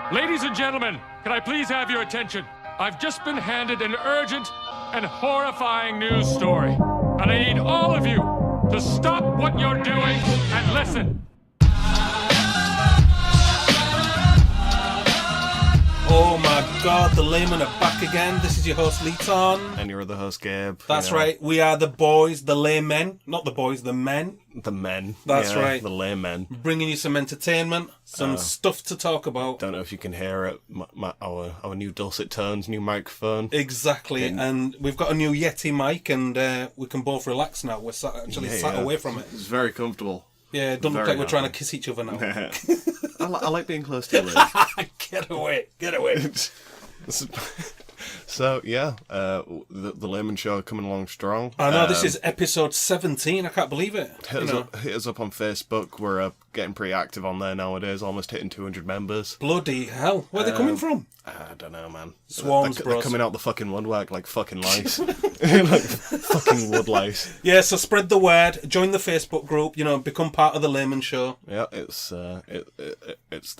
Ladies and gentlemen, can I please have your attention? I've just been handed an urgent and horrifying news story. And I need all of you to stop what you're doing and listen. Oh my God, the Laymen are back again. This is your host, Leeton. And you're the host, Gabe. That's right. We are the boys, the Laymen. Not the boys, the men. The men. That's right. The Laymen. Bringing you some entertainment, some stuff to talk about. Don't know if you can hear it. Our new dulcet tones, new microphone. Exactly. And we've got a new Yeti mic, and we can both relax now. We're sat away from it. It's very comfortable. Yeah, it doesn't look like we're trying to kiss each other now. I like being close to you. Get away. So, yeah, the Layman Show coming along strong. I know, this is episode 17. I can't believe it. Hit us up on Facebook. We're getting pretty active on there nowadays, almost hitting 200 members. Bloody hell. Where are they coming from? I don't know, man. Swarms, they're coming out the fucking woodwork like fucking lice. Like fucking wood lice. Yeah, so spread the word. Join the Facebook group. Become part of the Layman Show. Yeah, it's the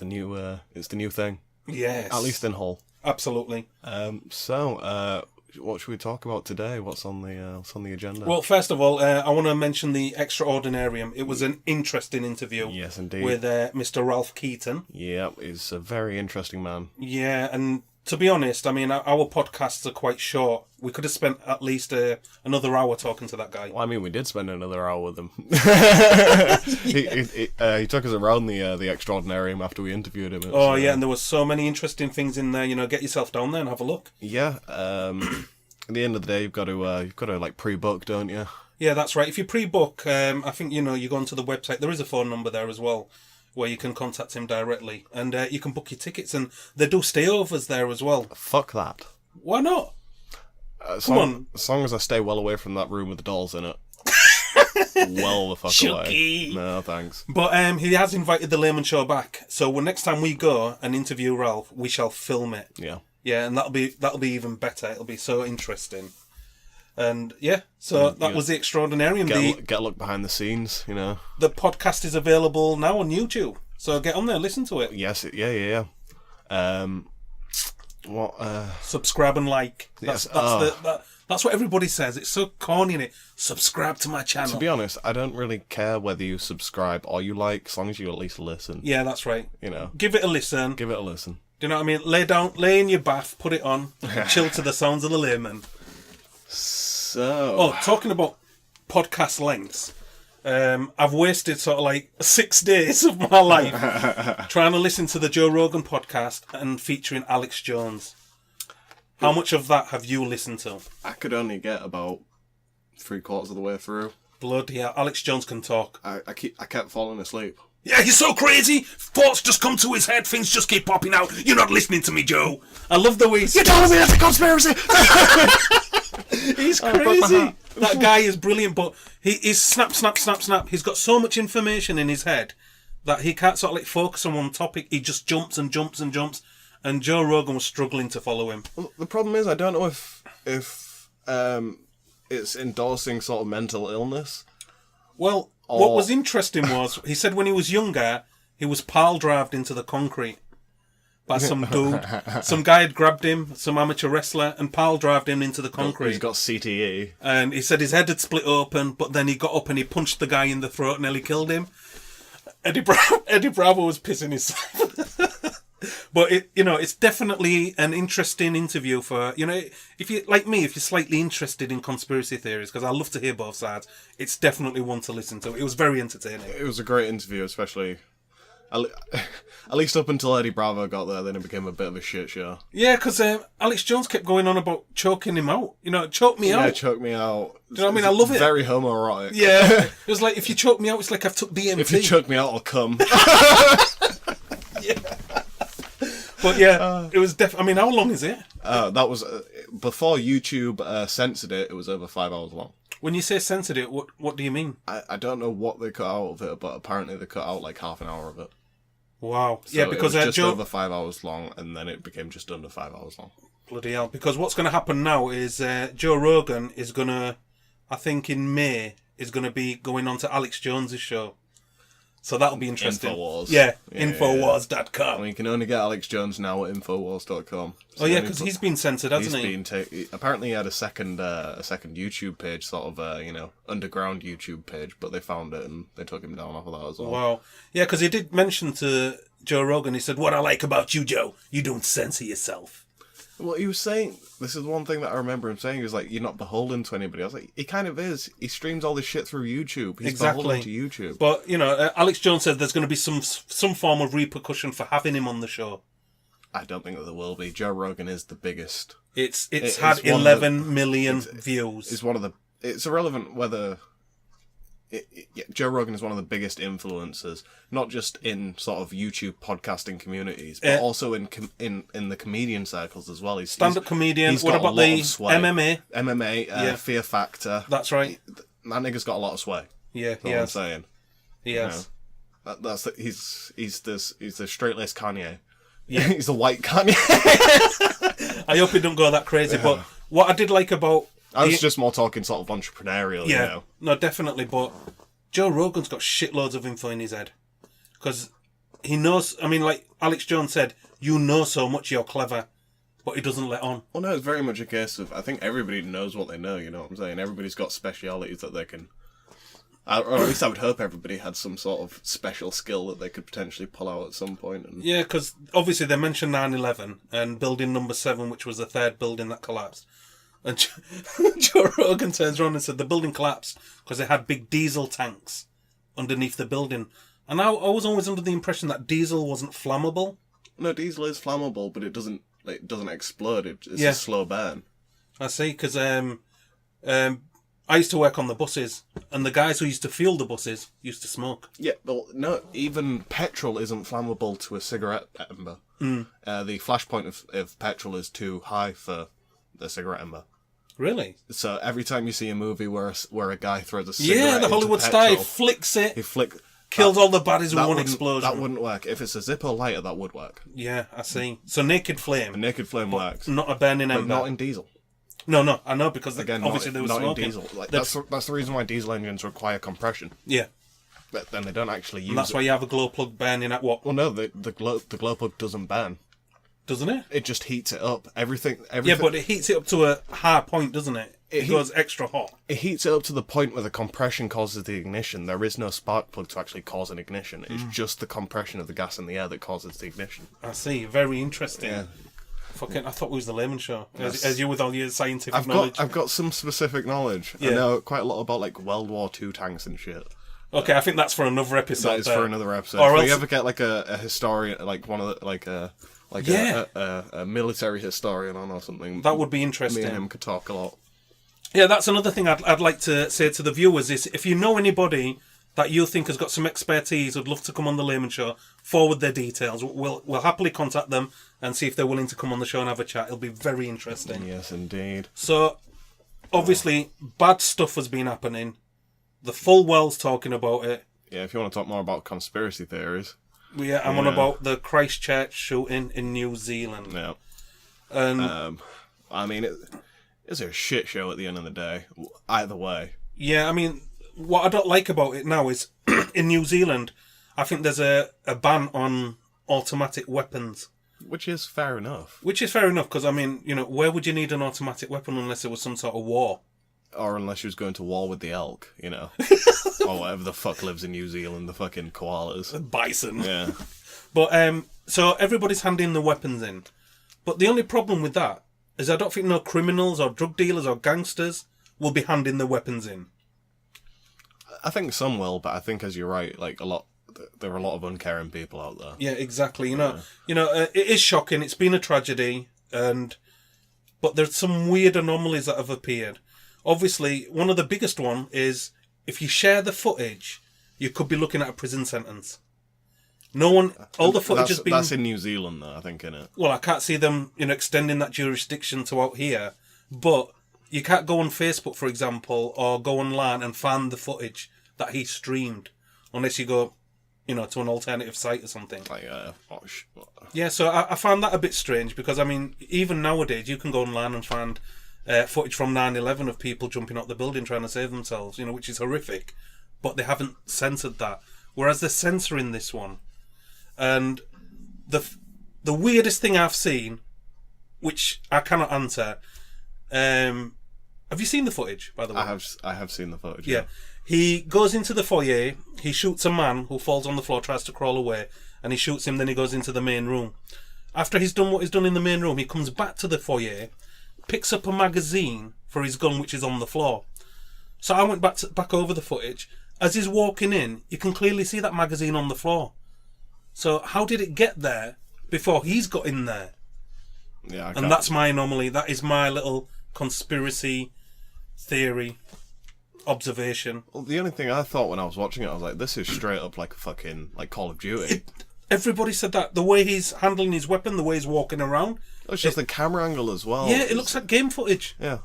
new thing. Yes. At least in Hull. Absolutely. So, what should we talk about today? What's on the agenda? Well, first of all, I want to mention the Extraordinarium. It was an interesting interview. Yes, indeed. With Mr. Ralph Keaton. Yeah, he's a very interesting man. Yeah, and to be honest, I mean, our podcasts are quite short. We could have spent at least another hour talking to that guy. Well, I mean, we did spend another hour with him. He took us around the Extraordinarium after we interviewed him. Yeah, and there was so many interesting things in there. Get yourself down there and have a look. Yeah. At the end of the day, you've got to like pre-book, don't you? Yeah, that's right. If you pre-book, I think you go onto the website. There is a phone number there as well, where you can contact him directly, and you can book your tickets. And they do stayovers there as well. Fuck that. Why not? Come on. As long as I stay well away from that room with the dolls in it. Well the fuck Chucky. away. No, thanks. But he has invited the Layman Show back, so next time we go and interview Ralph, we shall film it. Yeah. Yeah, and that'll be even better. It'll be so interesting. And yeah, so that was the Extraordinarium. Get a look behind the scenes, The podcast is available now on YouTube, so get on there, listen to it. Yes, yeah. Subscribe and like. That's what everybody says. It's so corny, innit? Subscribe to my channel. To be honest, I don't really care whether you subscribe or you like, as long as you at least listen. Yeah, that's right. Give it a listen. Give it a listen. Do you know what I mean? Lay in your bath, put it on, and chill to the sounds of the Laymen. So... talking about podcast lengths, I've wasted sort of like 6 days of my life trying to listen to the Joe Rogan podcast and featuring Alex Jones. How much of that have you listened to? I could only get about 3/4 of the way through. Bloody hell, Alex Jones can talk. I kept falling asleep. Yeah, he's so crazy. Thoughts just come to his head. Things just keep popping out. You're not listening to me, Joe. I love the way You're telling me that's a conspiracy. He's crazy. That guy is brilliant, but he's snap. He's got so much information in his head that he can't sort of like focus on one topic. He just jumps and jumps and jumps. And Joe Rogan was struggling to follow him. Well, the problem is, I don't know if it's endorsing sort of mental illness. Well, what was interesting was, he said when he was younger, he was pile-drived into the concrete by some dude. Some guy had grabbed him, some amateur wrestler, and pile-drived him into the concrete. He's got CTE. And he said his head had split open, but then he got up and he punched the guy in the throat and nearly killed him. Eddie Bravo was pissing himself. But it's definitely an interesting interview for, if you like me, if you're slightly interested in conspiracy theories, because I love to hear both sides, it's definitely one to listen to. It was very entertaining. It was a great interview, especially at least up until Eddie Bravo got there, then it became a bit of a shit show. Yeah, because Alex Jones kept going on about choking him out. Choke me out. Yeah, choke me out. Do you know what I mean? I love it. Very homoerotic. Yeah. It was like, if you choke me out, it's like I've took DMT. If you choke me out, I'll come. Yeah. But yeah, it was I mean, how long is it? That was before YouTube censored it. It was over 5 hours long. When you say censored it, what do you mean? I don't know what they cut out of it, but apparently they cut out like half an hour of it. Wow. So yeah, because it was just over 5 hours long, and then it became just under 5 hours long. Bloody hell! Because what's going to happen now is Joe Rogan is going to, I think in May, is going to be going on to Alex Jones's show. So that'll be interesting. Infowars. Yeah, Yeah, Infowars.com. I mean, you can only get Alex Jones now at Infowars.com. Oh yeah, because he's been censored, hasn't he? Apparently he had a second YouTube page, sort of underground YouTube page, but they found it and they took him down off of that as well. Wow. Yeah, because he did mention to Joe Rogan, he said, "What I like about you, Joe, you don't censor yourself." Well, he was saying, this is one thing that I remember him saying, he was like, you're not beholden to anybody. I was like, he kind of is. He streams all this shit through YouTube. He's beholden to YouTube. But, Alex Jones said there's going to be some form of repercussion for having him on the show. I don't think that there will be. Joe Rogan is the biggest. It's had 11 million views. It's irrelevant whether... Joe Rogan is one of the biggest influencers, not just in sort of YouTube podcasting communities, but also in the comedian circles as well. He's stand-up comedian. He's what got about the MMA? MMA, Fear Factor. That's right. That nigga's got a lot of sway. Yeah, that's what I'm saying. Yes. He's the straight-laced Kanye. Yeah. He's the white Kanye. I hope he don't go that crazy. But what I did like about... I was just more talking sort of entrepreneurial, Yeah, no, definitely. But Joe Rogan's got shitloads of info in his head. Because he knows... I mean, like Alex Jones said, you know so much, you're clever. But he doesn't let on. Well, no, it's very much a case of... I think everybody knows what they know, you know what I'm saying? Everybody's got specialities that they can... Or at least I would hope everybody had some sort of special skill that they could potentially pull out at some point. And... Yeah, because obviously they mentioned 9/11 and building number 7, which was the third building that collapsed. And Joe Rogan turns around and said the building collapsed because they had big diesel tanks underneath the building. And I was always under the impression that diesel wasn't flammable. No, diesel is flammable, but it doesn't explode. It's a slow burn. I see, because I used to work on the buses, and the guys who used to fuel the buses used to smoke. Yeah, well, no, even petrol isn't flammable to a cigarette ember. The flashpoint of petrol is too high for the cigarette ember. Really? So every time you see a movie where a guy throws a cigarette the Hollywood into style, petrol, he flicks it, kills all the baddies with one explosion. That wouldn't work. If it's a Zippo lighter, that would work. Yeah, I see. So naked flame. A naked flame works. Not a burning ember. But not in diesel. No, I know, because Again, obviously they were not smoking. In diesel. Like, that's the reason why diesel engines require compression. Yeah. But then they don't actually use it. And that's why you have a glow plug burning at what? Well, no, the glow plug doesn't burn. Doesn't it? It just heats it up. Everything. Yeah, but it heats it up to a high point, doesn't it? It goes extra hot. It heats it up to the point where the compression causes the ignition. There is no spark plug to actually cause an ignition. It's just the compression of the gas in the air that causes the ignition. I see. Very interesting. Yeah. Fucking, I thought it was the Laymen show. As you with all your scientific knowledge. I've got some specific knowledge. Yeah. I know quite a lot about like World War II tanks and shit. Okay, I think that's for another episode. That is for another episode. Or if we ever get like a historian, like one of the a military historian on or something, that would be interesting. Me and him could talk a lot. Yeah, that's another thing I'd like to say to the viewers is if you know anybody that you think has got some expertise, would love to come on the Laymen show, forward their details. We'll happily contact them and see if they're willing to come on the show and have a chat. It'll be very interesting. Yes, indeed. So, obviously, bad stuff has been happening. The full world's talking about it. Yeah, if you want to talk more about conspiracy theories. I'm on about the Christchurch shooting in New Zealand. Yeah. And I mean, it's a shit show at the end of the day. Either way. Yeah, I mean, what I don't like about it now is in New Zealand, I think there's a ban on automatic weapons. Which is fair enough. Which is fair enough, because, I mean, where would you need an automatic weapon unless there was some sort of war? Or unless you was going to war with the elk, or whatever the fuck lives in New Zealand, the fucking koalas. Bison. Yeah. But, so everybody's handing the weapons in. But the only problem with that is I don't think no criminals or drug dealers or gangsters will be handing the weapons in. I think some will, but I think, as you're right, like there are a lot of uncaring people out there. Yeah, exactly. It is shocking. It's been a tragedy, but there's some weird anomalies that have appeared. Obviously, one of the biggest one is if you share the footage, you could be looking at a prison sentence. All the footage has been... That's in New Zealand, though, I think, innit? Well, I can't see them, extending that jurisdiction to out here, but you can't go on Facebook, for example, or go online and find the footage that he streamed, unless you go, to an alternative site or something. Yeah, so I found that a bit strange, because, I mean, even nowadays, you can go online and find footage from 9/11 of people jumping out the building trying to save themselves, which is horrific, but they haven't censored that. whereas they're censoring this one. And the weirdest thing I've seen, which I cannot answer, have you seen the footage, by the way? I have seen the footage. Yeah. He goes into the foyer, he shoots a man who falls on the floor, tries to crawl away, and he shoots him, then he goes into the main room. After he's done what he's done in the main room, he comes back to the foyer, picks up a magazine for his gun, which is on the floor. So I went back over the footage. As he's walking in, you can clearly see that magazine on the floor. So how did it get there before he's got in there? Yeah, and that's my anomaly. That is my little conspiracy theory observation. Well, the only thing I thought when I was watching it, I was like, this is straight up like a fucking like Call of Duty. Everybody said that. The way he's handling his weapon, the way he's walking around. It's just the camera angle as well. Yeah, it looks like game footage. Yeah.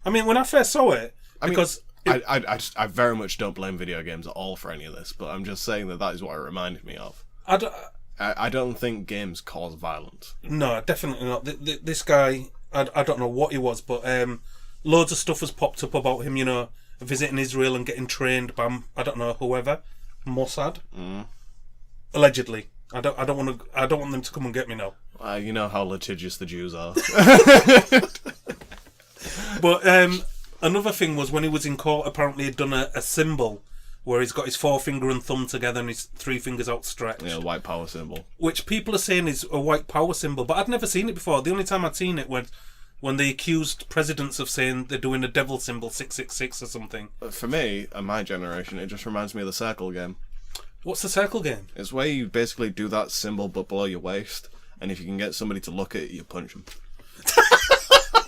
I mean, when I first saw it, because... I very much don't blame video games at all for any of this, but I'm just saying that is what it reminded me of. I don't think games cause violence. No, definitely not. This guy, I don't know what he was, but loads of stuff has popped up about him, you know, visiting Israel and getting trained by, I don't know, whoever, Mossad, allegedly. I don't want them to come and get me now. You know how litigious the Jews are. But another thing was when he was in court, apparently he'd done a symbol where he's got his forefinger and thumb together and his three fingers outstretched. Yeah, white power symbol. Which people are saying is a white power symbol, but I'd never seen it before. The only time I'd seen it was when they accused presidents of saying they're doing a devil symbol, 666 or something. For me, and my generation, it just reminds me of the circle game. What's the circle game? It's where you basically do that symbol but below your waist, and if you can get somebody to look at it, you punch them.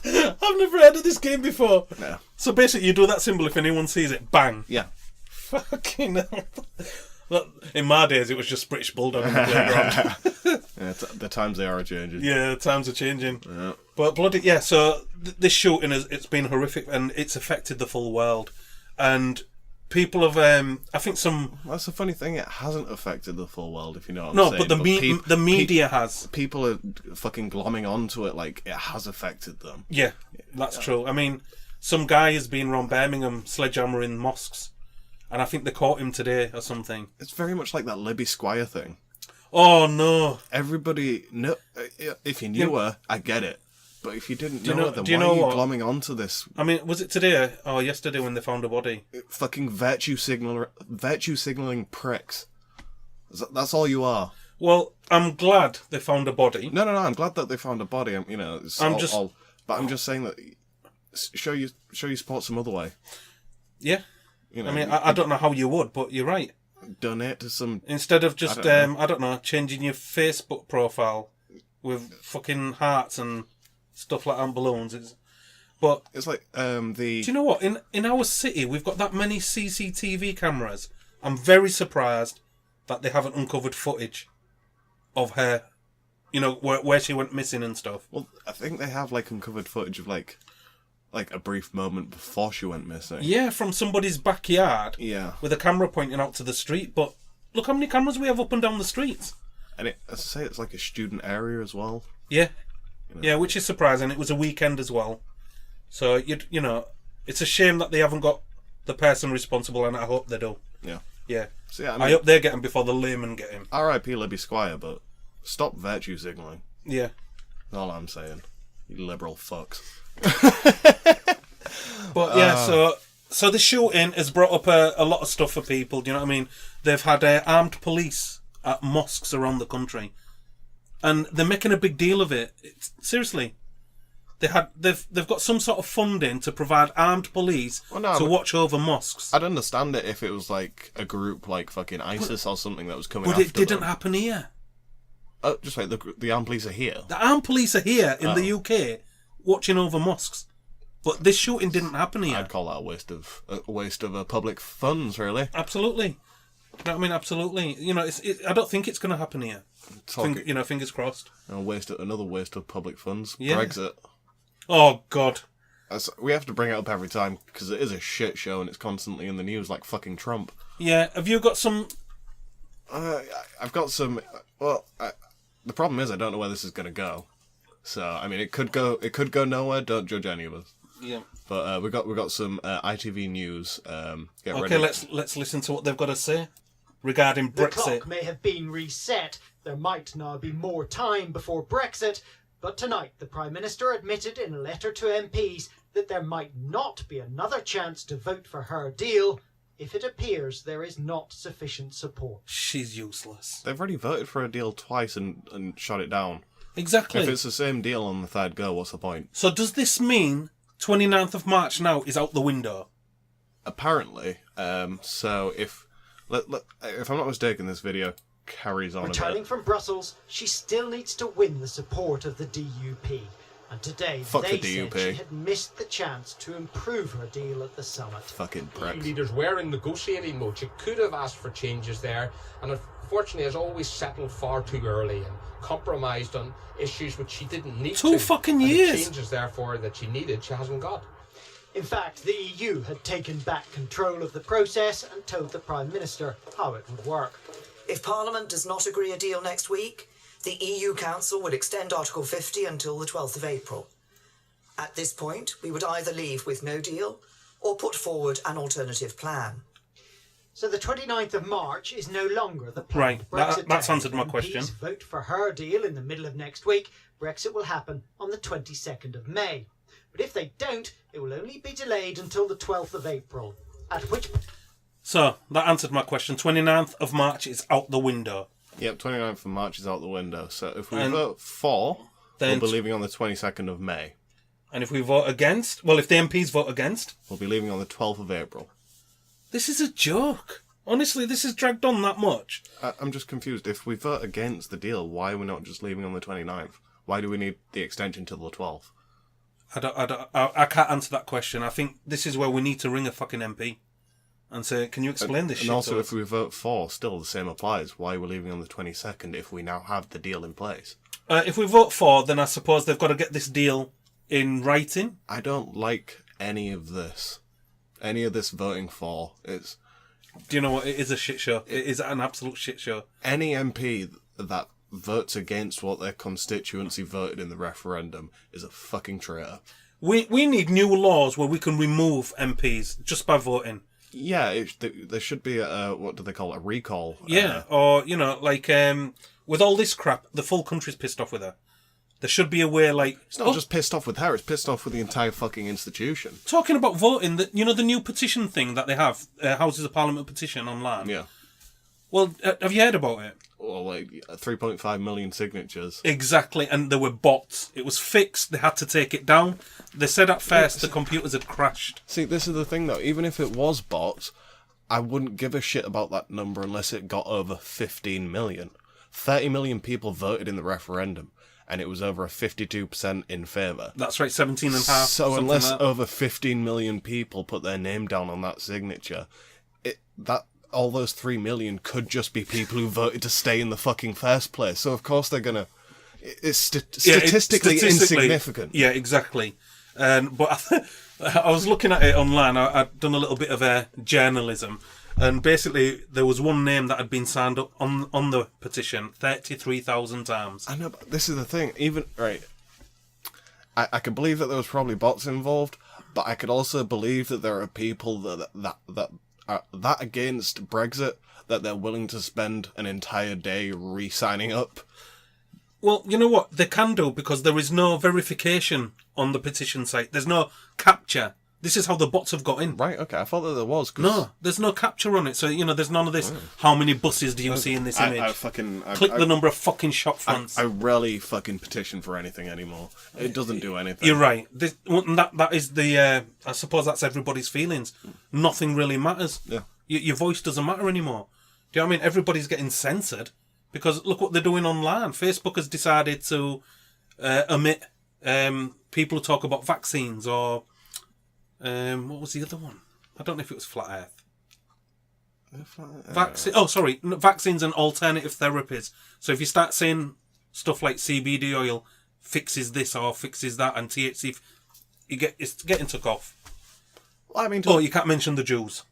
I've never heard of this game before. Yeah. So basically you do that symbol, if anyone sees it, bang. Yeah. Fucking hell. Well, in my days it was just British Bulldog on the playground. Yeah, the times they are changing. Yeah, the times are changing. Yeah. But bloody, yeah, so this shooting, it's been horrific and it's affected the full world. And people have, I think some... That's the funny thing, it hasn't affected the full world, if you know what I'm saying. No, but the media has. People are fucking glomming onto it like it has affected them. Yeah, that's true. I mean, some guy has been around Birmingham sledgehammering mosques, and I think they caught him today or something. It's very much like that Libby Squire thing. Oh, no. Everybody... No, if you knew her, I get it. But if you didn't know her, then why are you glomming onto this? I mean, was it today or yesterday when they found a body? Fucking virtue signalling pricks. That's all you are. Well, I'm glad they found a body. No, I'm glad that they found a body. You know, but I'm just saying that show your support some other way. Yeah. You know, I mean, I don't know how you would, but you're right. Donate to some... Instead of just, I don't know, changing your Facebook profile with fucking hearts and stuff like that and balloons. It's like the... Do you know what? In our city, we've got that many CCTV cameras. I'm very surprised that they haven't uncovered footage of her, you know, where she went missing and stuff. Well, I think they have, like, uncovered footage of, like a brief moment before she went missing. Yeah, from somebody's backyard. Yeah. With a camera pointing out to the street. But look how many cameras we have up and down the streets. And as I say, it's like a student area as well. Yeah. You know? Yeah, which is surprising. It was a weekend as well. So, you know, it's a shame that they haven't got the person responsible, and I hope they do. Yeah. Yeah. So, yeah, I hope they get him before the laymen get him. R.I.P. Libby Squire, but stop virtue signalling. Yeah. That's all I'm saying. You liberal fucks. But yeah, so the shooting has brought up a lot of stuff for people. Do you know what I mean? They've had armed police at mosques around the country, and they're making a big deal of it. Seriously, they've got some sort of funding to provide armed police to watch over mosques. I'd understand it if it was like a group like fucking ISIS or something that was coming. But it didn't happen here. Oh, just wait. The armed police are here. The armed police are here in the UK watching over mosques. But this shooting didn't happen here. I'd call that a waste of public funds, really. Absolutely. You know what I mean? Absolutely. You know, I don't think it's going to happen here. Fingers crossed. Another waste of public funds. Yeah. Brexit. Oh, God. We have to bring it up every time because it is a shit show and it's constantly in the news like fucking Trump. Yeah. Have you got some... I've got some... Well, the problem is I don't know where this is going to go. So, I mean, it could go nowhere. Don't judge any of us. Yeah, but we got some ITV news. Get ready. Okay, let's listen to what they've got to say. regarding The Brexit. clock may have been reset. There might now be more time before Brexit. But tonight, the Prime Minister admitted in a letter to MPs that there might not be another chance to vote for her deal if it appears there is not sufficient support. She's useless. They've already voted for a deal twice and shot it down. Exactly. If it's the same deal on the third go, what's the point? So does this mean 29th of March now is out the window? Apparently. So if I'm not mistaken, this video carries on a Returning bit. from Brussels, she still needs to win the support of the DUP. And today, Fuck they the said DUP. she had missed the chance to improve her deal at the summit. Fucking EU pricks. leaders were in negotiating mode. She could have asked for changes there, and unfortunately has always settled far too early and compromised on issues which she didn't need to. 2 fucking And the years. changes, therefore, that she needed, she hasn't got. In fact, the EU had taken back control of the process and told the Prime Minister how it would work. If Parliament does not agree a deal next week, the EU Council would extend Article 50 until the 12th of April. At this point, we would either leave with no deal or put forward an alternative plan. So the 29th of March is no longer the plan. Right, that's day. answered my MPs question. Vote for her deal in the middle of next week. Brexit will happen on the 22nd of May. But if they don't, it will only be delayed until the 12th of April. At which So that answered my question. 29th of March is out the window. Yep, 29th of March is out the window. So if we And vote for, then we'll be leaving on the 22nd of May. And if we vote against, well, if the MPs vote against, We'll be leaving on the 12th of April. this is a joke. Honestly, this has dragged on that much. I'm just confused. If we vote against the deal, why are we not just leaving on the 29th? Why do we need the extension till the 12th? I can't answer that question. I think this is where we need to ring a fucking MP and say, can you explain this shit? And also, to if us? we vote for, still the same applies. Why are we leaving on the 22nd if we now have the deal in place? If we vote for, then I suppose they've got to get this deal in writing. I don't like any of this. Any of this voting for. It's Do you know what? It is a shit show. It is an absolute shit show. any MP that votes against what their constituency voted in the referendum is a fucking traitor. We need new laws where we can remove MPs just by voting. Yeah, there should be a, what do they call it, a recall. Yeah, or, you know, like, with all this crap, the full country's pissed off with her. There should be a way, like... It's not just pissed off with her, it's pissed off with the entire fucking institution. Talking about voting, you know the new petition thing that they have, Houses of Parliament petition online? Yeah. Well, have you heard about it? Or like 3.5 million signatures. Exactly, and there were bots. It was fixed, they had to take it down. They said at first the computers had crashed. See, this is the thing though, even if it was bots, I wouldn't give a shit about that number unless it got over 15 million. 30 million people voted in the referendum, and it was over a 52% in favour. That's right, 17 and a half. So unless like that. over 15 million people put their name down on that signature, all those 3 million could just be people who voted to stay in the fucking first place. So of course they're gonna... It's statistically insignificant. Yeah, exactly. But I was looking at it online. I'd done a little bit of journalism, and basically there was one name that had been signed up on the petition 33,000 times. I know, but this is the thing. Even right, I could believe that there was probably bots involved, but I could also believe that there are people that are that against Brexit that they're willing to spend an entire day re-signing up. Well, you know what? They can do, because there is no verification on the petition site. There's no capture. This is how the bots have got in. Right, okay, I thought that there was. No, there's no capture on it. So, you know, there's none of this, how many buses do you see in this image? Click the number of fucking shop fronts. I rarely fucking petition for anything anymore. It doesn't do anything. You're right. That is the, I suppose that's everybody's feelings. Nothing really matters. Yeah. Your voice doesn't matter anymore. Do you know what I mean? Everybody's getting censored. Because look what they're doing online. Facebook has decided to omit people who talk about vaccines, or what was the other one? I don't know if it was Flat Earth. Vaccines and alternative therapies. So if you start saying stuff like CBD oil fixes this or fixes that, and THC, it's getting took off. Well, I mean, you can't mention the Jews.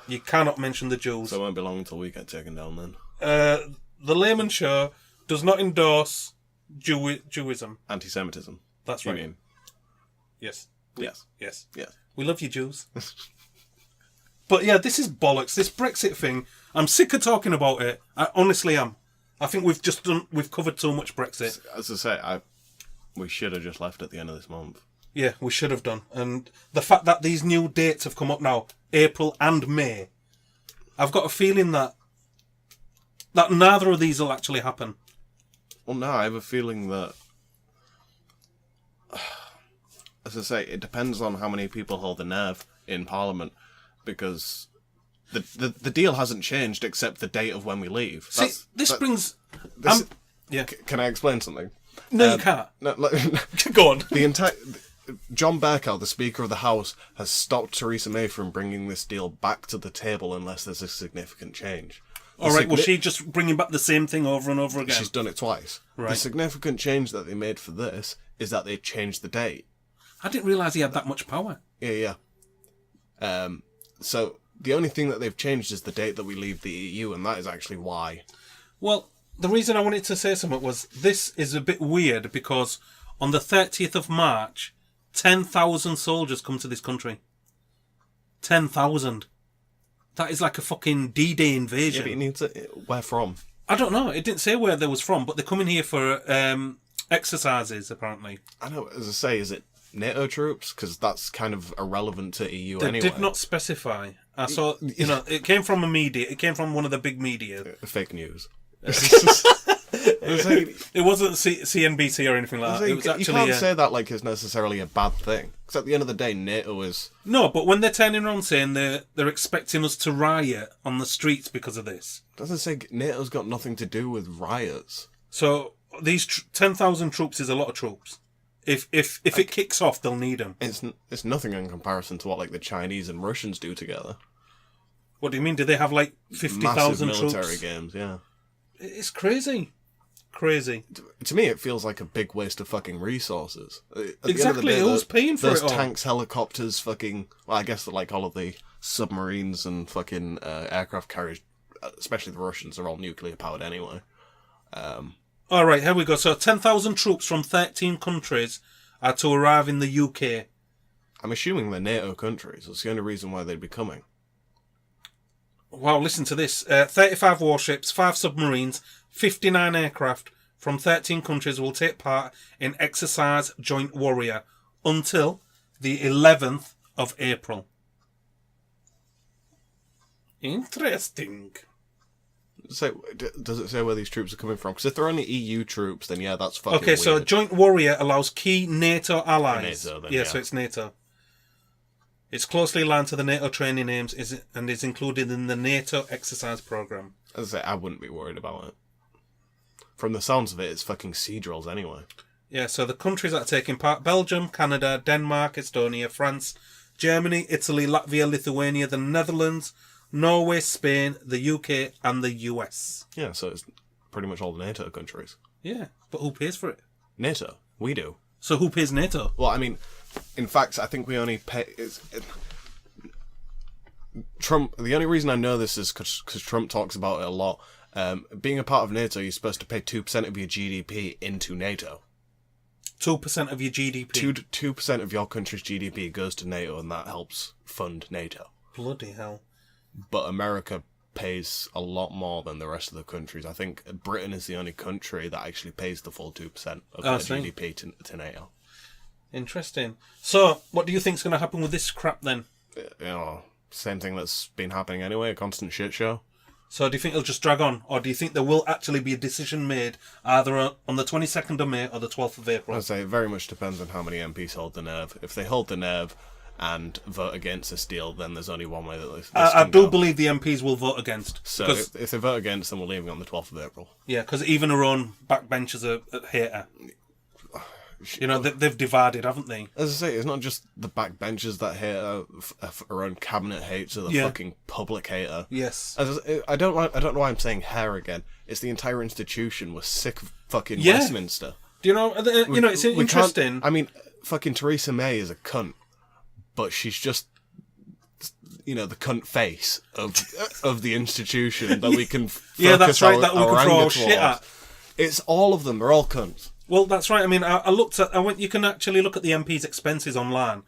You cannot mention the Jews. So it won't be long until we get taken down then. The Laymen show does not endorse Jewism. Anti-Semitism. That's You right. mean? Yes. Yes. Yes. Yes. We love you, Jews. But yeah, this is bollocks. This Brexit thing, I'm sick of talking about it. I honestly am. I think we've covered too much Brexit. As I say, we should have just left at the end of this month. Yeah, we should have done. And the fact that these new dates have come up now, April and May, I've got a feeling that neither of these will actually happen. Well, no, I have a feeling that, as I say, it depends on how many people hold the nerve in Parliament, because the deal hasn't changed except the date of when we leave. Yeah. Can I explain something? No, you can't. No, Go on. John Bercow, the Speaker of the House, has stopped Theresa May from bringing this deal back to the table unless there's a significant change. All right, was she just bringing back the same thing over and over again? She's done it twice. Right. The significant change that they made for this is that they changed the date. I didn't realise he had that much power. Yeah. So the only thing that they've changed is the date that we leave the EU, and that is actually why. Well, the reason I wanted to say something was this is a bit weird because on the 30th of March, 10,000 soldiers come to this country. 10,000. That is like a fucking D-Day invasion. Yeah, but you need to... Where from? I don't know. It didn't say where they was from, but they're coming here for exercises, apparently. I know, as I say, is it NATO troops? Because that's kind of irrelevant to EU anyway. They did not specify. I saw, it came from a media. It came from one of the big media. Fake news. It wasn't CNBC or anything like that. It was actually, you can't say that like it's necessarily a bad thing. Because at the end of the day, NATO is... No, but when they're turning around saying they're expecting us to riot on the streets because of this. Doesn't say NATO's got nothing to do with riots. So these 10,000 troops is a lot of troops. If it kicks off, they'll need them. It's nothing in comparison to what like the Chinese and Russians do together. What do you mean? Do they have like 50,000 troops? Military games, yeah. It's crazy. Crazy. To me, it feels like a big waste of fucking resources. Exactly. Who's paying for it all? There's tanks, helicopters, fucking... Well, I guess like all of the submarines and fucking aircraft carriers, especially the Russians, are all nuclear powered anyway. All right, here we go. So 10,000 troops from 13 countries are to arrive in the UK. I'm assuming they're NATO countries. That's the only reason why they'd be coming. Wow, listen to this. 35 warships, 5 submarines, 59 aircraft from 13 countries will take part in Exercise Joint Warrior until the 11th of April. Interesting. So, does it say where these troops are coming from? Because if they're only EU troops, then yeah, that's fucking Okay, so weird. Joint Warrior allows key NATO allies. NATO, then, yeah, so it's NATO. It's closely aligned to the NATO training aims and is included in the NATO exercise program. As I say, I wouldn't be worried about it. From the sounds of it, it's fucking sea drills anyway. Yeah, so the countries that are taking part: Belgium, Canada, Denmark, Estonia, France, Germany, Italy, Latvia, Lithuania, the Netherlands, Norway, Spain, the UK, and the US. Yeah, so it's pretty much all the NATO countries. Yeah, but who pays for it? NATO. We do. So who pays NATO? Well, I mean, in fact, I think we only pay... Trump... The only reason I know this is because Trump talks about it a lot. Being a part of NATO, you're supposed to pay 2% of your GDP into NATO. 2% of your GDP? 2% of your country's GDP goes to NATO, and that helps fund NATO. Bloody hell. But America pays a lot more than the rest of the countries. I think Britain is the only country that actually pays the full 2% of their GDP to NATO. Interesting. So, what do you think's going to happen with this crap then? Same thing that's been happening anyway, a constant shit show. So do you think it'll just drag on? Or do you think there will actually be a decision made either on the 22nd of May or the 12th of April? I'd say it very much depends on how many MPs hold the nerve. If they hold the nerve and vote against this deal, then there's only one way that this I can do go. believe the MPs will vote against. So if they vote against, then we're leaving on the 12th of April. Yeah, because even our own backbenchers hate her. You know, they've divided, haven't they? As I say, it's not just the backbenchers that hate her, our own cabinet hates her, the fucking public hate her. Yes. I don't know why I'm saying her again. It's the entire institution. We're sick of fucking Westminster. Do you know, it's interesting. I mean, fucking Theresa May is a cunt, but she's just, the cunt face of the institution that we can focus that's right, that we can throw anger shit towards. at. It's all of them. They're all cunts. Well, that's right. I mean, I went. You can actually look at the MP's expenses online.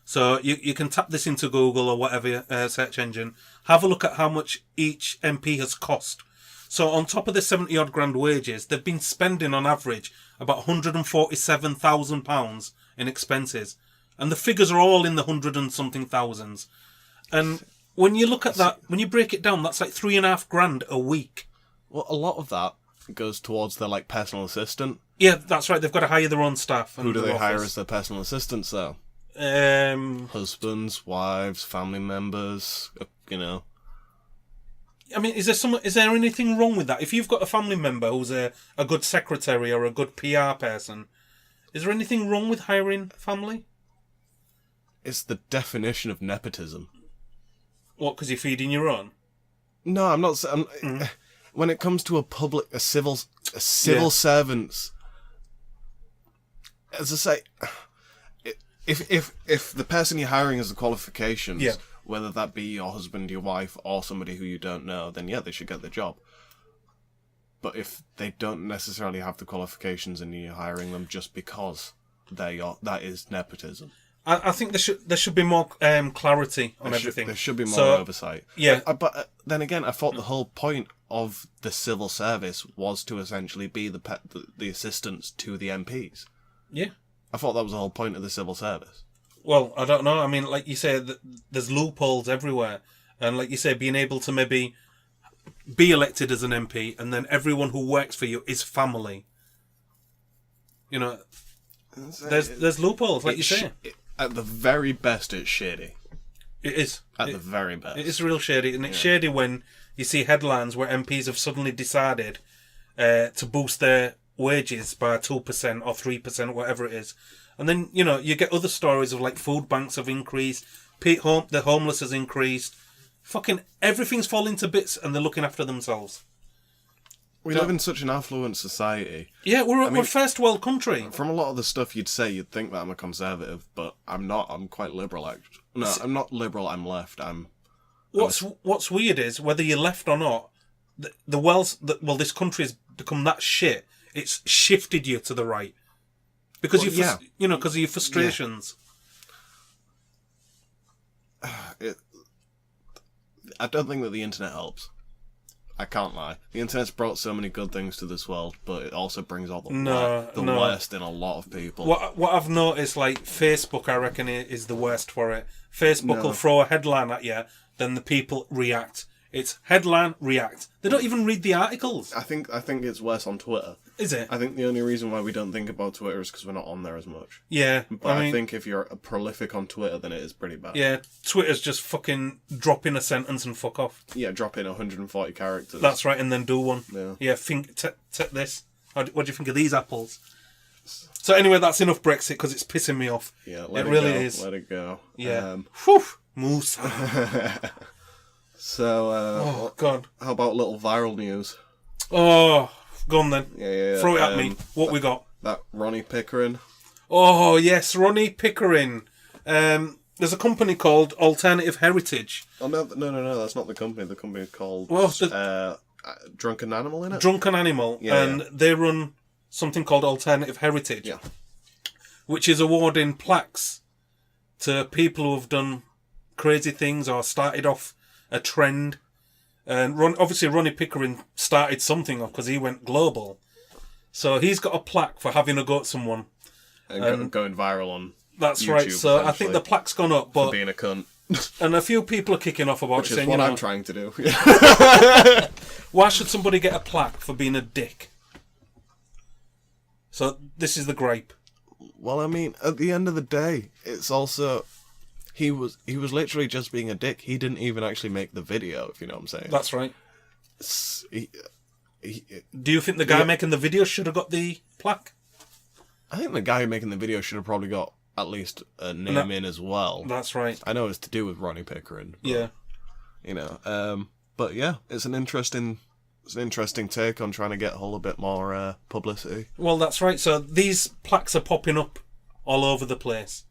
So you can tap this into Google or whatever search engine. Have a look at how much each MP has cost. So on top of the 70 odd grand wages, they've been spending on average about £147,000 in expenses. And the figures are all in the 100 and something thousands. And when you look at that, when you break it down, that's like £3,500 a week. Well, a lot of that goes towards their like personal assistant. Yeah, that's right. They've got to hire their own staff. Who do they hire as their personal assistants, though? Husbands, wives, family members, you know. I mean, is there anything wrong with that? If you've got a family member who's a good secretary or a good PR person, is there anything wrong with hiring family? It's the definition of nepotism. What, because you're feeding your own? No, I'm not. When it comes to a civil servants, as I say, if the person you're hiring has the qualifications, whether that be your husband, your wife, or somebody who you don't know, then yeah, they should get the job. But if they don't necessarily have the qualifications and you're hiring them just because that is nepotism. I think there should be more clarity on everything. There should be more oversight. Yeah. But then again, I thought the whole point of the civil service was to essentially be the assistants to the MPs. Yeah. I thought that was the whole point of the civil service. Well, I don't know. I mean, like you say, there's loopholes everywhere. And like you say, being able to maybe be elected as an MP and then everyone who works for you is family. You know, there's loopholes, like you say. At the very best, it's shady. It is. At the very best. It is real shady. And it's shady when you see headlines where MPs have suddenly decided to boost their wages by 2% or 3%, whatever it is. And then, you know, you get other stories of like food banks have increased, the homeless has increased. Fucking everything's falling to bits and they're looking after themselves. We live in such an affluent society. Yeah, we're a first world country. From a lot of the stuff you'd say, you'd think that I'm a conservative, but I'm not. I'm quite liberal, actually. No, I'm not liberal, I'm left. What's weird is, whether you're left or not, this country has become that shit, it's shifted you to the right. Because because of your frustrations. Yeah. I don't think that the internet helps. I can't lie. The internet's brought so many good things to this world, but it also brings all the worst in a lot of people. What I've noticed, like Facebook, I reckon is the worst for it. Facebook will throw a headline at you, then the people react. It's headline, react. They don't even read the articles. I think it's worse on Twitter. Is it? I think the only reason why we don't think about Twitter is because we're not on there as much. Yeah. But I think if you're prolific on Twitter, then it is pretty bad. Yeah, Twitter's just fucking drop in a sentence and fuck off. Yeah, drop in 140 characters. That's right, and then do one. Yeah, take this. What do you think of these apples? So anyway, that's enough Brexit because it's pissing me off. Yeah, it really is. Let it go. Yeah. Whew! Moose. So, oh, God. How about a little viral news? Oh, go on then. Yeah. Throw it at me. What we got? That Ronnie Pickering. Oh, yes, Ronnie Pickering. There's a company called Alternative Heritage. Oh, no, that's not the company. The company is called Drunken Animal, innit? Drunken Animal. They run something called Alternative Heritage. Yeah. Which is awarding plaques to people who have done crazy things or started off a trend. And obviously Ronnie Pickering started something off because he went global. So he's got a plaque for having a go at someone. And going viral on That's YouTube, right. So I think the plaque's gone up. But for being a cunt. And a few people are kicking off about Which it, saying, is what I'm trying to do. Why should somebody get a plaque for being a dick? So this is the gripe. Well, I mean, at the end of the day, it's also... He was literally just being a dick. He didn't even actually make the video, if you know what I'm saying. That's right. Do you think the guy making the video should have got the plaque? I think the guy making the video should have probably got at least a name in as well. That's right. I know it's to do with Ronnie Pickering. But, yeah. You know, but yeah, it's an interesting take on trying to get a whole bit more publicity. Well, that's right. So these plaques are popping up all over the place.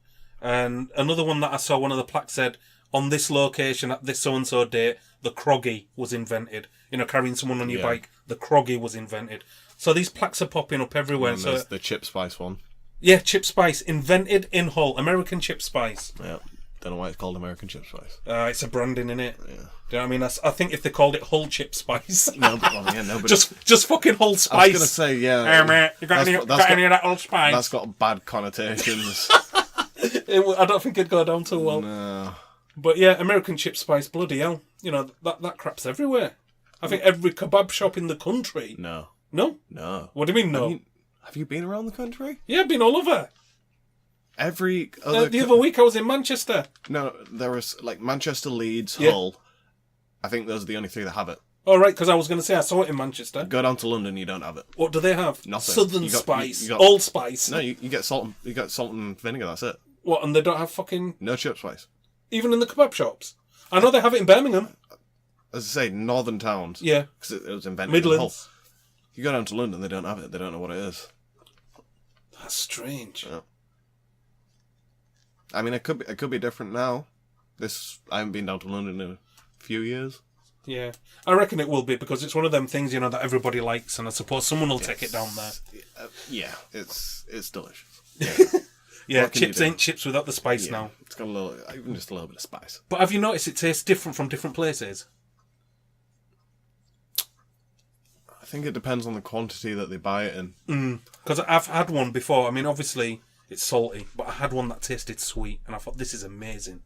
And another one that I saw, one of the plaques said, on this location at this so-and-so date, the croggy was invented. You know, carrying someone on your bike, the croggy was invented. So these plaques are popping up everywhere. And there's the Chip Spice one. Yeah, Chip Spice. Invented in Hull. American Chip Spice. Yeah. Don't know why it's called American Chip Spice. It's a branding, innit? Yeah. Do you know what I mean? I think if they called it Hull Chip Spice. No, but just fucking Hull Spice. I was gonna say, yeah. Hey, mate, you got any of that Hull Spice? That's got bad connotations. I don't think it'd go down too well. No. But yeah, American Chip Spice, bloody hell. You know, that crap's everywhere. I think every kebab shop in the country. No. No? No. What do you mean, no? Have you been around the country? Yeah, I've been all over. Every other... The other week I was in Manchester. No, there was, like, Manchester, Leeds, Yeah. Hull. I think those are the only three that have it. Oh, right, because I was going to say I saw it in Manchester. Go down to London, you don't have it. What do they have? Nothing. Southern Spice. you got- Old Spice. No, you get salt and vinegar, that's it. What, and they don't have fucking... No Chip Spice. Even in the kebab shops? I know they have it in Birmingham. As I say, northern towns. Yeah. Because it was invented in Hull. Midlands. You go down to London, they don't have it. They don't know what it is. That's strange. Yeah. I mean, it could be different now. I haven't been down to London in a few years. Yeah. I reckon it will be, because it's one of them things, you know, that everybody likes, and I suppose someone will take it down there. Yeah, it's delicious. Yeah, What can you chips do? ain't chips without the spice Yeah, now. it's got even just a little bit of spice. But have you noticed it tastes different from different places? I think it depends on the quantity that they buy it in. Because I've had one before. I mean, obviously, it's salty, but I had one that tasted sweet, and I thought, this is amazing.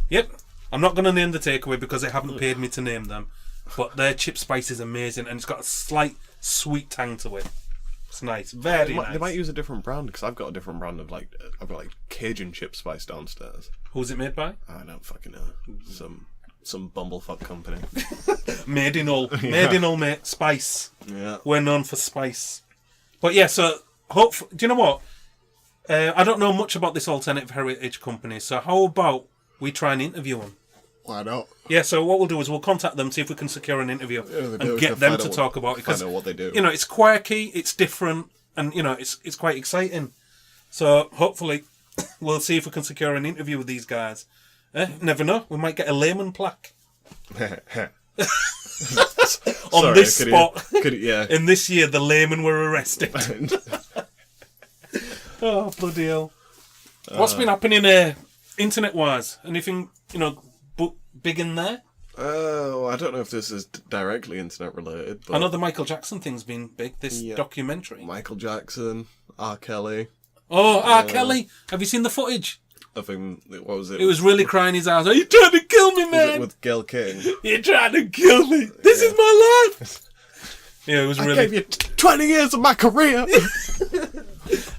Yep. I'm not going to name the takeaway because they haven't paid me to name them, but their chip spice is amazing, and it's got a slight sweet tang to it. It's nice. Very nice. They might use a different brand, because I've got a different brand of, like, I've got, like, Cajun chip spice downstairs. Who's it made by? I don't fucking know. Some bumblefuck company. Made in Hull. Made in Hull, mate. Spice. Yeah. We're known for spice. But yeah, so, do you know what? I don't know much about this alternative heritage company, so how about we try and interview them? Why not? Yeah, so what we'll do is we'll contact them, see if we can secure an interview and get them to talk about it. Because, find out what they do. you know, it's quirky, it's different, and, you know, it's quite exciting. So hopefully we'll see if we can secure an interview with these guys. Never know, we might get a Laymen plaque. On this spot. In this year, the Laymen were arrested. Oh, bloody hell. What's been happening internet-wise? Anything, you know, big in there? Oh, I don't know if this is directly internet related, but I know the Michael Jackson thing's been big, this documentary. Michael Jackson, R. Kelly. Oh, R. Kelly! Have you seen the footage? I think, what was it? He was really crying his eyes. Are you trying to kill me, Was man? it with Gail King? You're trying to kill me. This is my life. Yeah, it was I really... gave you 20 years of my career!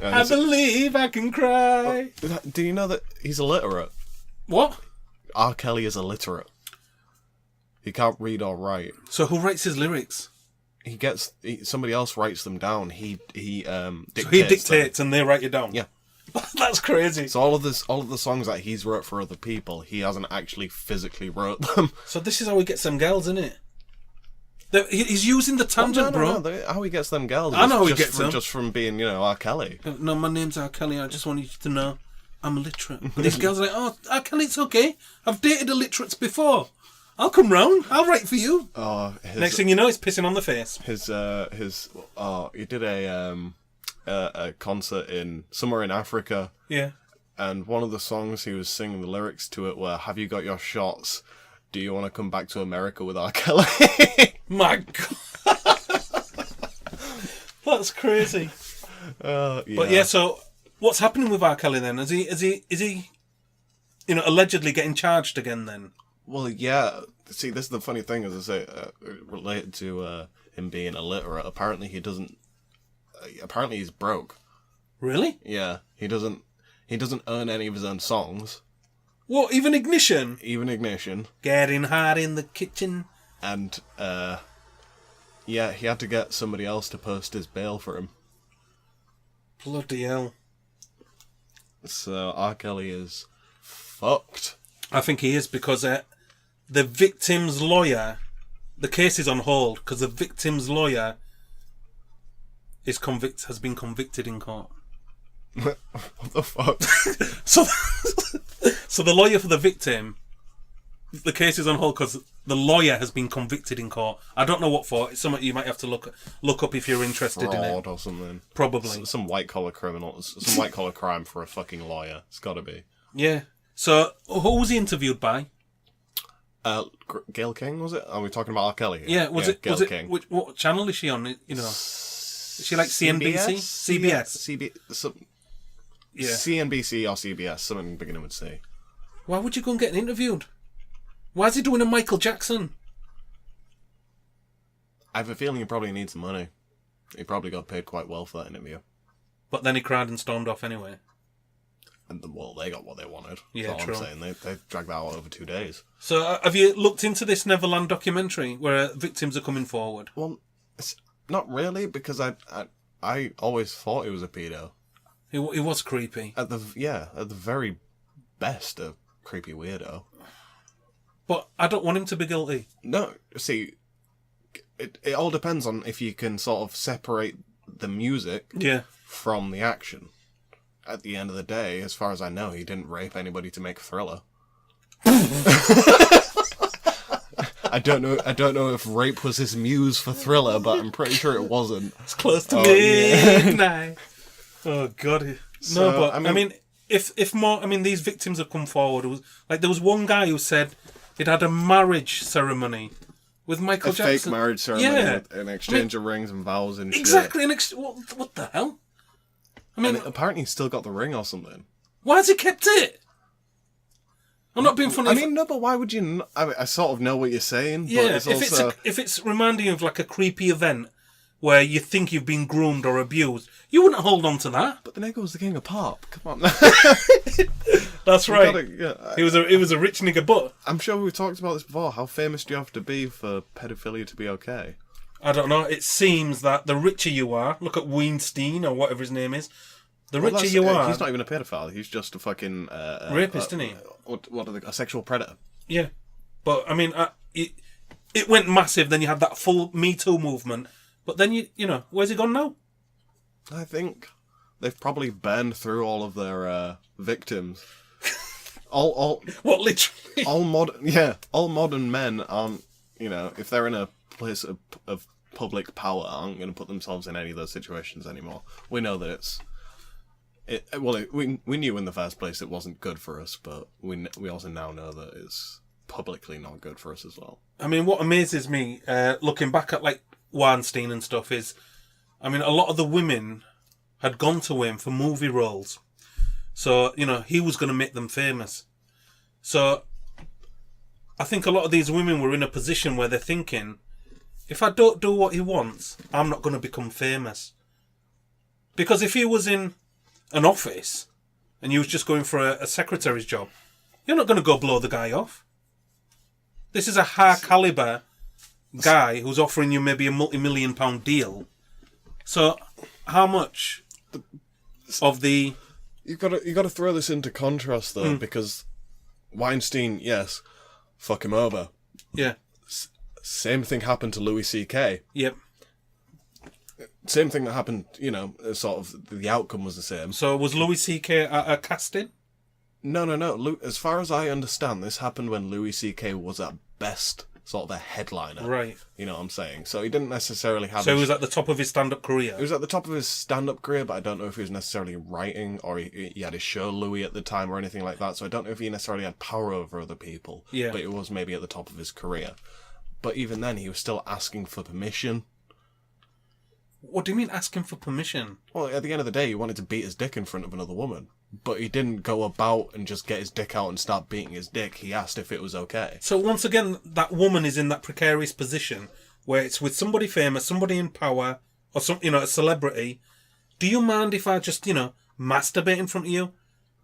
I believe I can cry. Do you know that he's illiterate? What? R. Kelly is illiterate. He can't read or write. So who writes his lyrics? Somebody else writes them down. He dictates. So he dictates and they write it down? Yeah. That's crazy. So all of the songs that he's wrote for other people, he hasn't actually physically wrote them. So this is how he gets them girls, isn't it? He's using the tangent, bro. No, how he gets them girls. I know how he just gets them. Just from being, R. Kelly. No, my name's R. Kelly. I just wanted you to know I'm illiterate. And these girls are like, oh, R. Kelly, it's okay. I've dated illiterates before. I'll come round. I'll write for you. Oh, Next thing you know, he's pissing on the face. He did a concert somewhere in Africa. Yeah. And one of the songs he was singing the lyrics to it were, "Have you got your shots? Do you want to come back to America with R. Kelly?" My God. That's crazy. Yeah. But yeah, so what's happening with R. Kelly then? Is he allegedly getting charged again then? Well, yeah. See, this is the funny thing, as I say, related to him being illiterate. Apparently he doesn't. Apparently he's broke. Really? Yeah, he doesn't earn any of his own songs. What? Even Ignition? Even Ignition. Getting hot in the kitchen. And yeah, he had to get somebody else to post his bail for him. Bloody hell. So R. Kelly is fucked. I think he is, because the victim's lawyer, the case is on hold because the victim's lawyer has been convicted in court. What the fuck? So the lawyer for the victim, the case is on hold because the lawyer has been convicted in court. I don't know what for. It's something you might have to look up if you're interested in it. Fraud or something. Probably. Some white-collar criminals. Some white-collar crime for a fucking lawyer. It's got to be. Yeah. So, who was he interviewed by? Gail King, was it? Are we talking about R. Kelly here? Yeah, was it Gail King. what channel is she on? You know, is she like CNBC? CBS? Yeah. CNBC or CBS, something beginning with C. Why would you go and get interviewed? Why is he doing a Michael Jackson? I have a feeling he probably needs the money. He probably got paid quite well for that interview. But then he cried and stormed off anyway. And well, they got what they wanted. Yeah, That's all true. I'm saying. They dragged that out over 2 days. So, have you looked into this Neverland documentary where victims are coming forward? Well, it's not really, because I always thought he was a pedo. He was creepy. At the very best, a creepy weirdo. But I don't want him to be guilty. No, see, it all depends on if you can sort of separate the music from the action. At the end of the day, as far as I know, he didn't rape anybody to make Thriller. I don't know if rape was his muse for Thriller, but I'm pretty sure it wasn't. It's close to midnight. Oh God. So, no, but I mean, if more, I mean, these victims have come forward. There was one guy who said he'd had a marriage ceremony with Michael Jackson. Fake marriage ceremony with an exchange of rings and vows and shit. What the hell? I mean, and apparently he's still got the ring or something. Why has he kept it? I'm not being funny. I mean, no, but why would you? I sort of know what you're saying. Yeah, but if it's reminding you of like a creepy event where you think you've been groomed or abused, you wouldn't hold on to that. But the nigga was the king of pop. Come on. That's right. He was a rich nigga, but I'm sure we've talked about this before. How famous do you have to be for pedophilia to be okay? I don't know. It seems that the richer you are, look at Weinstein or whatever his name is. The richer you are, he's not even a pedophile. He's just a fucking rapist, isn't he? What are they? A sexual predator. Yeah, but I mean, it went massive. Then you had that full Me Too movement. But then you know, where's he gone now? I think they've probably burned through all of their victims. All what literally? All modern men aren't. You know, if they're in a place of public power, aren't going to put themselves in any of those situations anymore. We know that it's. We knew in the first place it wasn't good for us, but we also now know that it's publicly not good for us as well. I mean, what amazes me, looking back at like Weinstein and stuff, is, I mean, a lot of the women had gone to him for movie roles, so you know he was going to make them famous. So I think a lot of these women were in a position where they're thinking, if I don't do what he wants, I'm not going to become famous. Because if he was in an office and you was just going for a secretary's job, you're not going to go blow the guy off. This is a high caliber guy who's offering you maybe a multi-million-pound deal. So how much of the... You got to throw this into contrast though, because Weinstein, yes, fuck him over. Yeah. Same thing happened to Louis C.K. Yep. Same thing that happened, you know, sort of, the outcome was the same. So was Louis C.K. a casting? No. As far as I understand, this happened when Louis C.K. was at best sort of a headliner. Right. You know what I'm saying? So he didn't necessarily have... So he was at the top of his stand-up career? He was at the top of his stand-up career, but I don't know if he was necessarily writing, or he had his show Louis at the time or anything like that, so I don't know if he necessarily had power over other people. Yeah. But it was maybe at the top of his career. But even then, he was still asking for permission. What do you mean asking for permission? Well, at the end of the day, he wanted to beat his dick in front of another woman. But he didn't go about and just get his dick out and start beating his dick. He asked if it was okay. So once again, that woman is in that precarious position where it's with somebody famous, somebody in power, or some, you know, a celebrity. Do you mind if I just, you know, masturbate in front of you?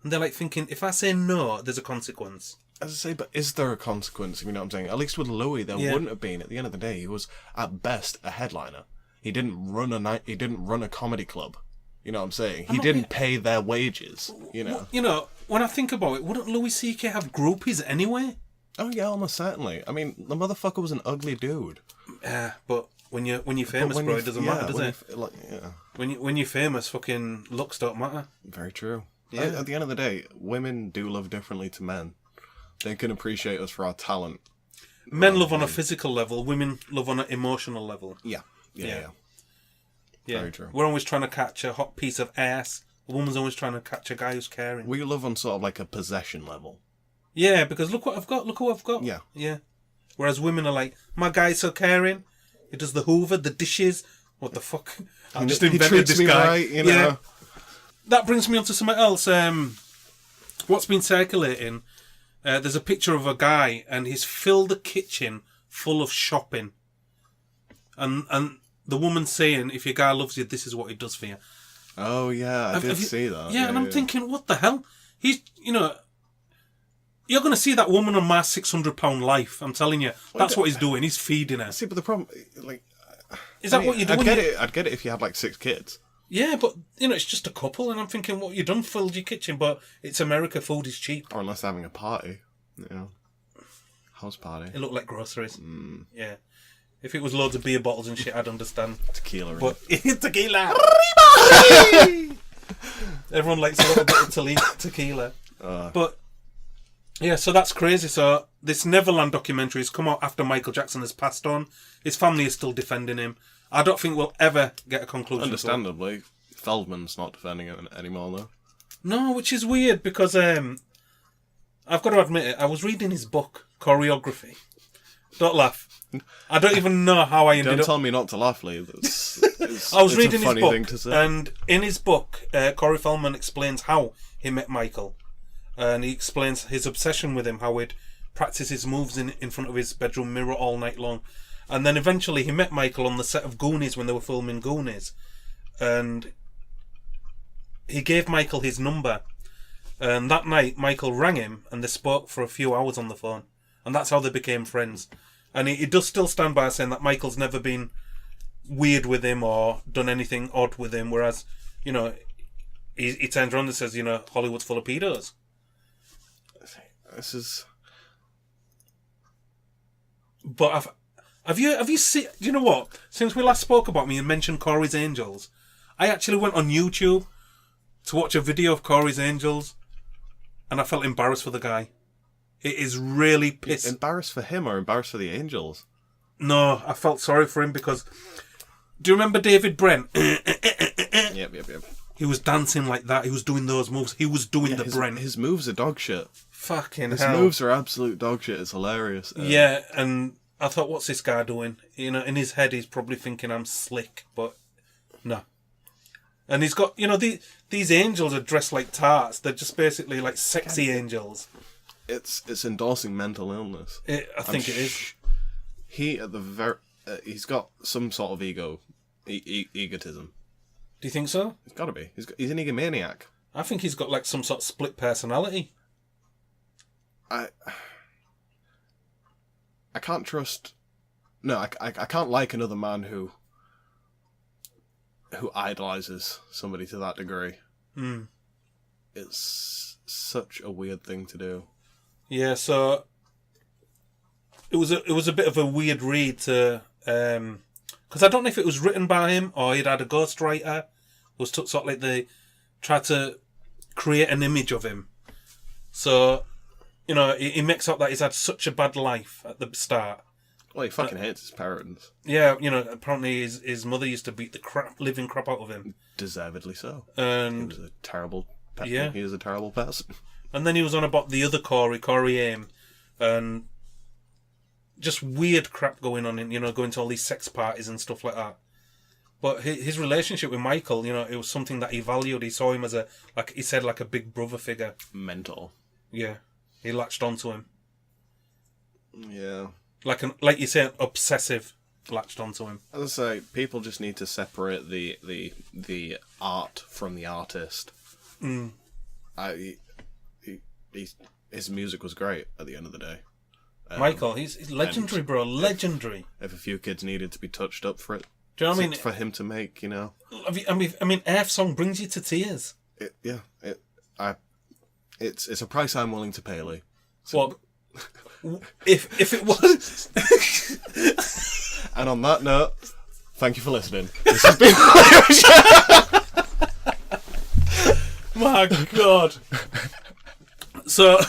And they're like thinking, if I say no, there's a consequence. As I say, but is there a consequence? You know what I'm saying? At least with Louis, there wouldn't have been. At the end of the day, he was at best a headliner. He didn't run He didn't run a comedy club. You know what I'm saying? He didn't pay their wages. You know. You know, when I think about it, wouldn't Louis C.K. have groupies anyway? Oh yeah, almost certainly. I mean, the motherfucker was an ugly dude. Yeah, but when you're famous, bro, it doesn't matter, does it? When you're famous, fucking looks don't matter. Very true. Yeah. At the end of the day, women do love differently to men. They can appreciate us for our talent. Men love on a physical level, women love on an emotional level. Yeah. Yeah. Very true. We're always trying to catch a hot piece of ass. A woman's always trying to catch a guy who's caring. We love on sort of like a possession level. Yeah, because look what I've got, look who I've got. Yeah. Yeah. Whereas women are like, my guy's so caring. He does the hoover, the dishes. What the fuck? I just invented this guy. Right, you know. Yeah. That brings me on to something else. What's been circulating, there's a picture of a guy and he's filled the kitchen full of shopping. And the woman's saying, if your guy loves you, this is what he does for you. Oh, yeah, I did see that. Yeah, and I'm thinking, what the hell? He's, you're going to see that woman on my £600 life. I'm telling you. That's what he's doing. He's feeding her. See, but the problem, like... Is that what you're doing? I'd get it if you had, like, 6 kids. Yeah, but, it's just a couple, and I'm thinking, what, you done filled your kitchen, but it's America, food is cheap. Or unless they're having a party, house party. It looked like groceries. Yeah. If it was loads of beer bottles and shit, I'd understand. Tequila. But, tequila! Everyone likes a little bit of tequila. But, yeah, so that's crazy. So, this Neverland documentary has come out after Michael Jackson has passed on. His family is still defending him. I don't think we'll ever get a conclusion. Understandably, Feldman's not defending it anymore, though. No, which is weird because I've got to admit it. I was reading his book, Choreography. Don't laugh. I don't even know how I ended up. Don't tell me not to laugh, Lee. I was reading his book, thing to say. and in his book, Corey Feldman explains how he met Michael, and he explains his obsession with him, how he'd practice his moves in front of his bedroom mirror all night long. And then eventually he met Michael on the set of Goonies when they were filming Goonies. And he gave Michael his number. And that night, Michael rang him and they spoke for a few hours on the phone. And that's how they became friends. And he does still stand by saying that Michael's never been weird with him or done anything odd with him. Whereas, he turns around and says, Hollywood's full of pedos. This is... But have you seen... Do you know what? Since we last spoke about me and mentioned Corey's Angels, I actually went on YouTube to watch a video of Corey's Angels, and I felt embarrassed for the guy. It is really piss. Embarrassed for him or embarrassed for the Angels? No, I felt sorry for him because... Do you remember David Brent? Yep. He was dancing like that. He was doing those moves. He was doing the Brent. His moves are dog shit. Fucking His hell. moves are absolute dog shit. It's hilarious. Yeah, and I thought, what's this guy doing? In his head, he's probably thinking I'm slick, but no. And he's got, these angels are dressed like tarts. They're just basically like sexy angels. It's endorsing mental illness. I think it is. He's got some sort of egotism. Do you think so? He's got to be. He's an egomaniac. I think he's got like some sort of split personality. I can't trust. No, I can't like another man who idolizes somebody to that degree. It's such a weird thing to do. Yeah, so it was a bit of a weird read to because I don't know if it was written by him or he'd had a ghostwriter. It was sort of like they tried to create an image of him. So, he makes up that he's had such a bad life at the start. Well, he fucking hates his parents. Yeah, apparently his mother used to beat the living crap out of him. Deservedly so. And he was a terrible person. Yeah. He is a terrible person. And then he was on about the other Corey Aim, and just weird crap going on in, going to all these sex parties and stuff like that. But his relationship with Michael, it was something that he valued. He saw him as a big brother figure. Mentor. Yeah. He latched onto him. Yeah. Like you said, obsessive latched onto him. As I say, people just need to separate the art from the artist. His music was great at the end of the day. Michael, he's legendary, bro. Legendary. If a few kids needed to be touched up for it, do you know what I mean? For him to make, I mean, Earth Song brings you to tears. It's a price I'm willing to pay, Lee. What? If it was. And on that note, thank you for listening. This has been My God. So,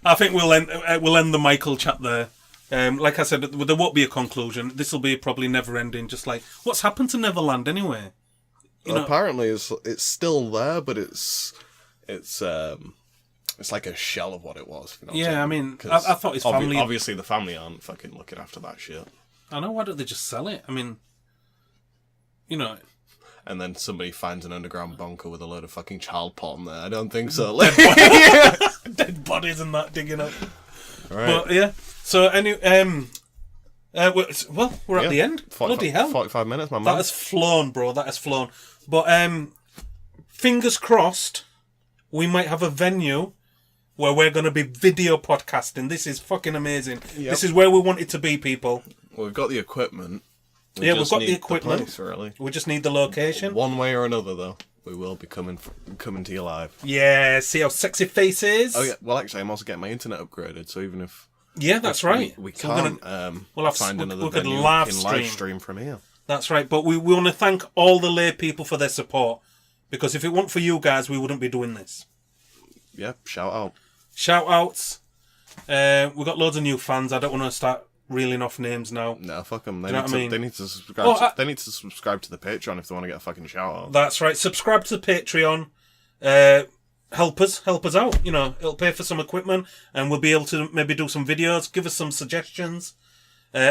I think we'll end the Michael chat there. Like I said, there won't be a conclusion. This will be probably never ending. Just like, what's happened to Neverland anyway? Apparently, it's still there, but it's like a shell of what it was. You know what I'm saying? I mean, I thought his family. Obviously, the family aren't fucking looking after that shit. I know. Why don't they just sell it? I mean, And then somebody finds an underground bunker with a load of fucking child porn there. I don't think so. Dead bodies and that digging up. Right. But yeah. So we're at the end. 45, Bloody hell! 45 minutes, my man. That has flown, bro. That has flown. But fingers crossed, we might have a venue where we're going to be video podcasting. This is fucking amazing. Yep. This is where we want it to be, people. Well, we've got the equipment. We've got the equipment. Place, really. We just need the location. One way or another, though, we will be coming to you live. Yeah, see our sexy faces. Oh yeah. Well, actually, I'm also getting my internet upgraded, so even if that's right. we So can't find another venue, we can live stream from here. That's right. But we want to thank all the lay people for their support, because if it weren't for you guys, we wouldn't be doing this. Yeah, shout out. Shout outs. We've got loads of new fans. I don't want to start reeling off names now. No, fuck them. They need to subscribe. They need to subscribe to the Patreon if they want to get a fucking shout out. That's right. Subscribe to the Patreon. Help us out. It'll pay for some equipment, and we'll be able to maybe do some videos. Give us some suggestions.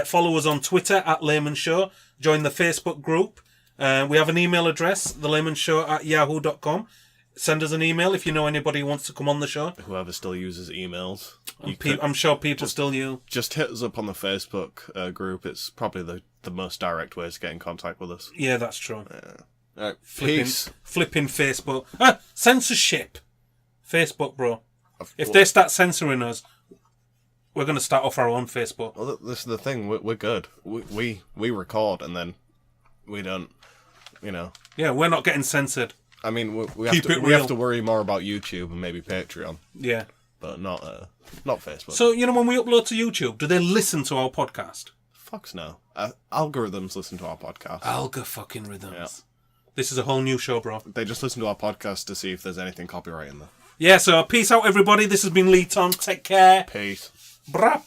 Follow us on Twitter at Laymen Show. Join the Facebook group. We have an email address, thelaymenshow@yahoo.com. Send us an email if you know anybody who wants to come on the show. Whoever still uses emails. I'm sure people still use. Just hit us up on the Facebook group. It's probably the most direct way to get in contact with us. Yeah, that's true. All right, peace. Flipping Facebook. Censorship. Facebook, bro. If they start censoring us, we're going to start off our own Facebook. Well, this is the thing. We're good. We record and then we don't, Yeah, we're not getting censored. I mean, we have to worry more about YouTube and maybe Patreon. Yeah. But not Facebook. So, when we upload to YouTube, do they listen to our podcast? Fucks no. Algorithms listen to our podcast. Alga fucking rhythms. Yeah. This is a whole new show, bro. They just listen to our podcast to see if there's anything copyright in there. Yeah, so peace out, everybody. This has been Lee Tom. Take care. Peace. Brap.